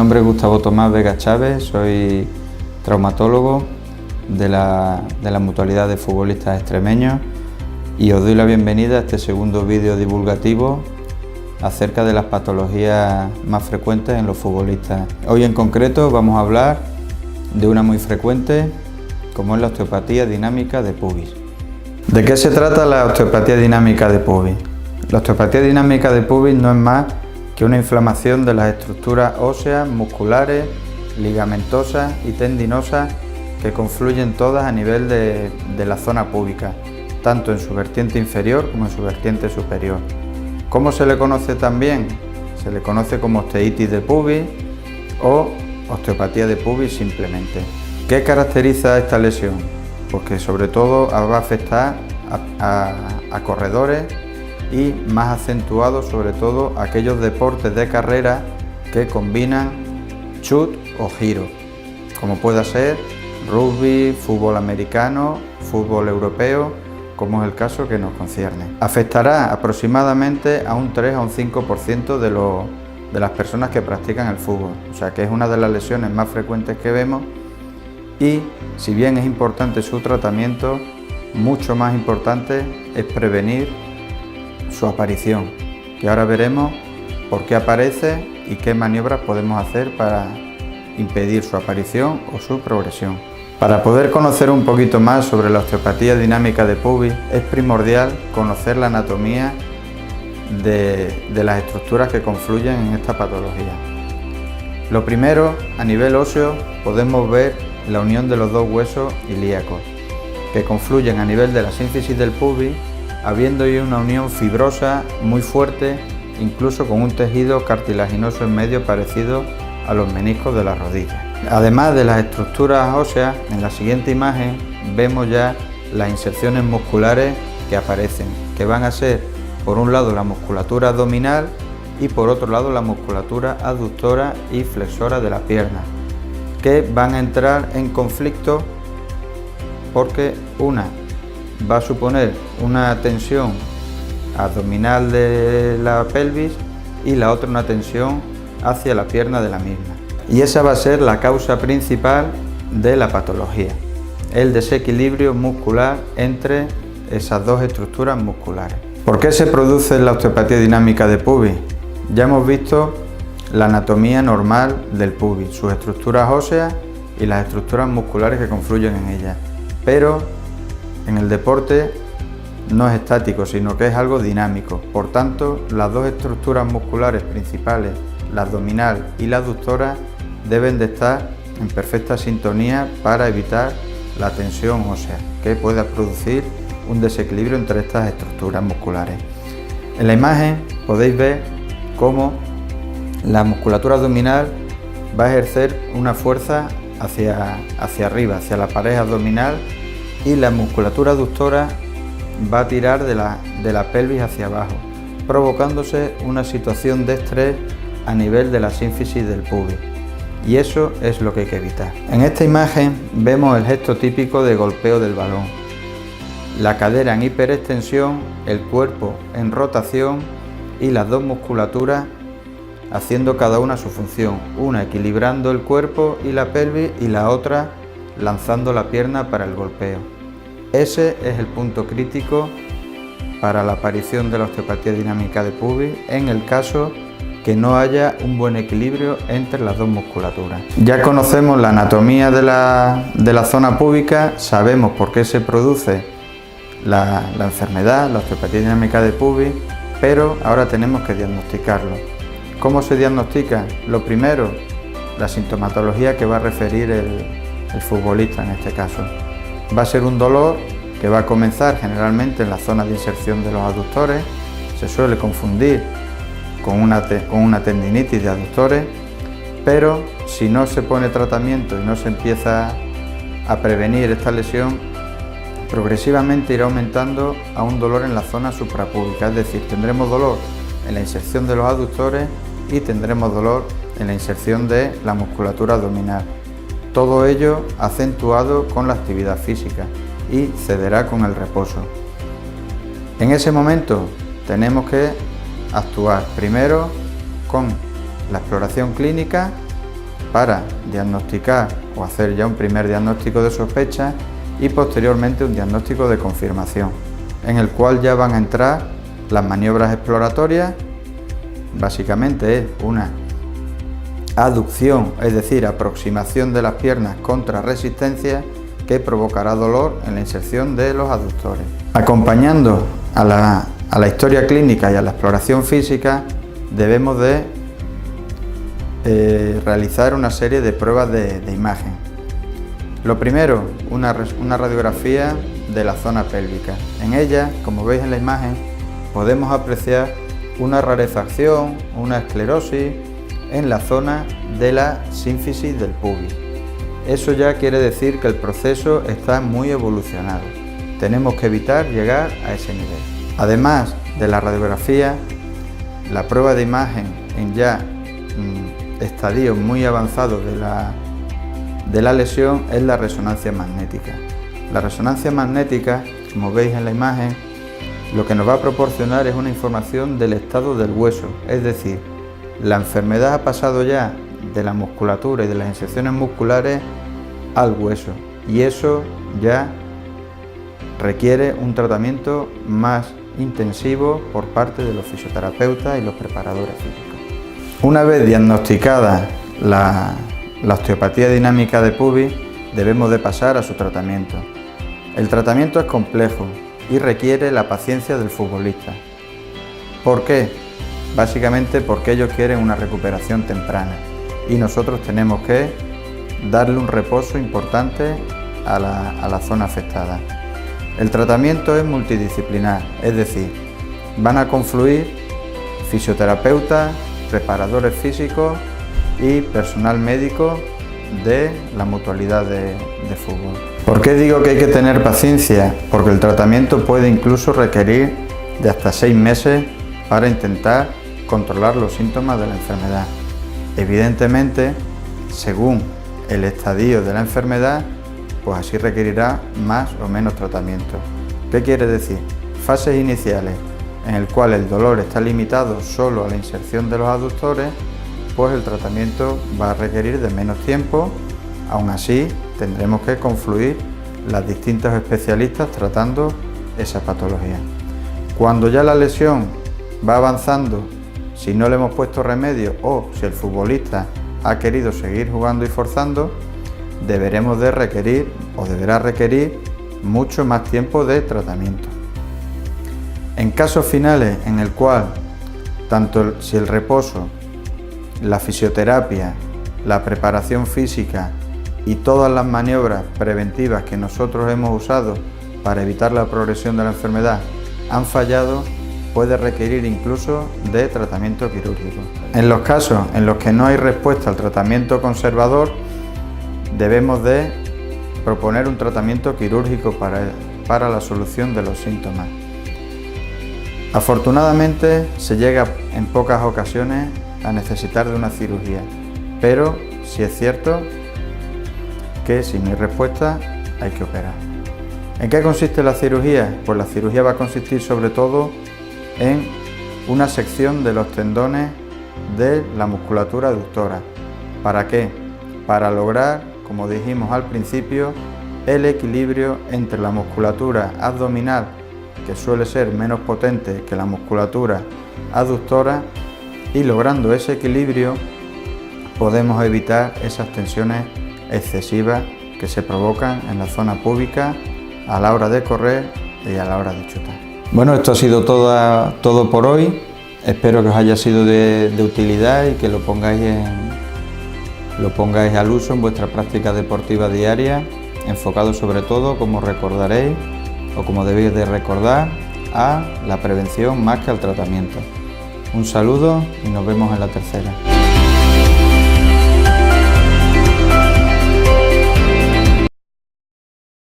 nombre es Gustavo Tomás Vega Chávez, soy traumatólogo de la mutualidad de futbolistas extremeños y os doy la bienvenida a este segundo vídeo divulgativo acerca de las patologías más frecuentes en los futbolistas. Hoy en concreto vamos a hablar de una muy frecuente, como es la osteopatía dinámica de pubis. ¿De qué se trata la osteopatía dinámica de pubis? La osteopatía dinámica de pubis no es más que una inflamación de las estructuras óseas, musculares, ligamentosas y tendinosas que confluyen todas a nivel de la zona púbica, tanto en su vertiente inferior como en su vertiente superior. ¿Cómo se le conoce también? Se le conoce como osteitis de pubis o osteopatía de pubis simplemente. ¿Qué caracteriza esta lesión? Pues que sobre todo va a afectar a corredores y más acentuado sobre todo aquellos deportes de carrera que combinan chut o giro, como pueda ser rugby, fútbol americano, fútbol europeo, como es el caso que nos concierne. Afectará aproximadamente a un 3 a un 5% de las personas que practican el fútbol, o sea que es una de las lesiones más frecuentes que vemos y si bien es importante su tratamiento, mucho más importante es prevenir su aparición, que ahora veremos por qué aparece y qué maniobras podemos hacer para impedir su aparición o su progresión. Para poder conocer un poquito más sobre la osteopatía dinámica de pubis es primordial conocer la anatomía de las estructuras que confluyen en esta patología. Lo primero, a nivel óseo, podemos ver la unión de los dos huesos ilíacos, que confluyen a nivel de la sínfisis del pubis, habiendo ahí una unión fibrosa muy fuerte, incluso con un tejido cartilaginoso en medio parecido a los meniscos de la rodilla. Además de las estructuras óseas, en la siguiente imagen vemos ya las inserciones musculares que aparecen, que van a ser por un lado la musculatura abdominal y por otro lado la musculatura aductora y flexora de la pierna, que van a entrar en conflicto porque una va a suponer una tensión abdominal de la pelvis y la otra una tensión hacia la pierna de la misma. Y esa va a ser la causa principal de la patología, el desequilibrio muscular entre esas dos estructuras musculares. ¿Por qué se produce la osteopatía dinámica de pubis? Ya hemos visto la anatomía normal del pubis, sus estructuras óseas y las estructuras musculares que confluyen en ellas, pero en el deporte no es estático, sino que es algo dinámico. Por tanto, las dos estructuras musculares principales, la abdominal y la aductora, deben de estar en perfecta sintonía para evitar la tensión ósea, que pueda producir un desequilibrio entre estas estructuras musculares. En la imagen podéis ver cómo la musculatura abdominal va a ejercer una fuerza hacia arriba, hacia la pared abdominal, y la musculatura aductora va a tirar de la pelvis hacia abajo, provocándose una situación de estrés a nivel de la sínfisis del pubis. Y eso es lo que hay que evitar. En esta imagen vemos el gesto típico de golpeo del balón. La cadera en hiperextensión, el cuerpo en rotación y las dos musculaturas haciendo cada una su función, una equilibrando el cuerpo y la pelvis y la otra lanzando la pierna para el golpeo. Ese es el punto crítico para la aparición de la osteopatía dinámica de pubis en el caso que no haya un buen equilibrio entre las dos musculaturas. Ya conocemos la anatomía de la zona púbica, sabemos por qué se produce la enfermedad, la osteopatía dinámica de pubis, pero ahora tenemos que diagnosticarlo. ¿Cómo se diagnostica? Lo primero, la sintomatología que va a referir el futbolista en este caso. Va a ser un dolor que va a comenzar generalmente en la zona de inserción de los aductores, se suele confundir con una tendinitis de aductores, pero si no se pone tratamiento y no se empieza a prevenir esta lesión, progresivamente irá aumentando a un dolor en la zona suprapúbica, es decir, tendremos dolor en la inserción de los aductores y tendremos dolor en la inserción de la musculatura abdominal. Todo ello acentuado con la actividad física y cederá con el reposo. En ese momento tenemos que actuar primero con la exploración clínica para diagnosticar o hacer ya un primer diagnóstico de sospecha y posteriormente un diagnóstico de confirmación, en el cual ya van a entrar las maniobras exploratorias. Básicamente es una aducción, es decir, aproximación de las piernas contra resistencia que provocará dolor en la inserción de los aductores. Acompañando a la historia clínica y a la exploración física, debemos de realizar una serie de pruebas de imagen. Lo primero, una radiografía de la zona pélvica. En ella, como veis en la imagen, podemos apreciar una rarefacción, una esclerosis en la zona de la sínfisis del pubis. Eso ya quiere decir que el proceso está muy evolucionado. Tenemos que evitar llegar a ese nivel. Además de la radiografía, la prueba de imagen en ya estadios muy avanzados de la lesión es la resonancia magnética. La resonancia magnética, como veis en la imagen, lo que nos va a proporcionar es una información del estado del hueso, es decir, la enfermedad ha pasado ya de la musculatura y de las inserciones musculares al hueso, y eso ya requiere un tratamiento más intensivo por parte de los fisioterapeutas y los preparadores físicos. Una vez diagnosticada la osteopatía dinámica de pubis, debemos de pasar a su tratamiento. El tratamiento es complejo y requiere la paciencia del futbolista. ¿Por qué? Básicamente porque ellos quieren una recuperación temprana y nosotros tenemos que darle un reposo importante a la zona afectada. El tratamiento es multidisciplinar, es decir, van a confluir fisioterapeutas, preparadores físicos y personal médico de la mutualidad de fútbol. ¿Por qué digo que hay que tener paciencia? Porque el tratamiento puede incluso requerir de hasta 6 meses para intentar controlar los síntomas de la enfermedad. Evidentemente, según el estadio de la enfermedad, pues así requerirá más o menos tratamiento. ¿Qué quiere decir? Fases iniciales en el cual el dolor está limitado solo a la inserción de los aductores, pues el tratamiento va a requerir de menos tiempo. Aún así, tendremos que confluir las distintos especialistas tratando esa patología. Cuando ya la lesión va avanzando, si no le hemos puesto remedio o si el futbolista ha querido seguir jugando y forzando, deberemos de requerir o deberá requerir mucho más tiempo de tratamiento. En casos finales en el cual tanto si el reposo, la fisioterapia, la preparación física y todas las maniobras preventivas que nosotros hemos usado para evitar la progresión de la enfermedad han fallado, puede requerir incluso de tratamiento quirúrgico. En los casos en los que no hay respuesta al tratamiento conservador, debemos de proponer un tratamiento quirúrgico para la solución de los síntomas. Afortunadamente se llega en pocas ocasiones a necesitar de una cirugía, pero sí es cierto que si no hay respuesta hay que operar. ¿En qué consiste la cirugía? Pues la cirugía va a consistir sobre todo en una sección de los tendones de la musculatura aductora. ¿Para qué? Para lograr, como dijimos al principio, el equilibrio entre la musculatura abdominal, que suele ser menos potente que la musculatura aductora, y logrando ese equilibrio podemos evitar esas tensiones excesivas que se provocan en la zona púbica a la hora de correr y a la hora de chutar. Bueno, esto ha sido todo por hoy. Espero que os haya sido de utilidad y que lo pongáis al uso en vuestra práctica deportiva diaria, enfocado sobre todo, como recordaréis o como debéis de recordar, a la prevención más que al tratamiento. Un saludo y nos vemos en la tercera.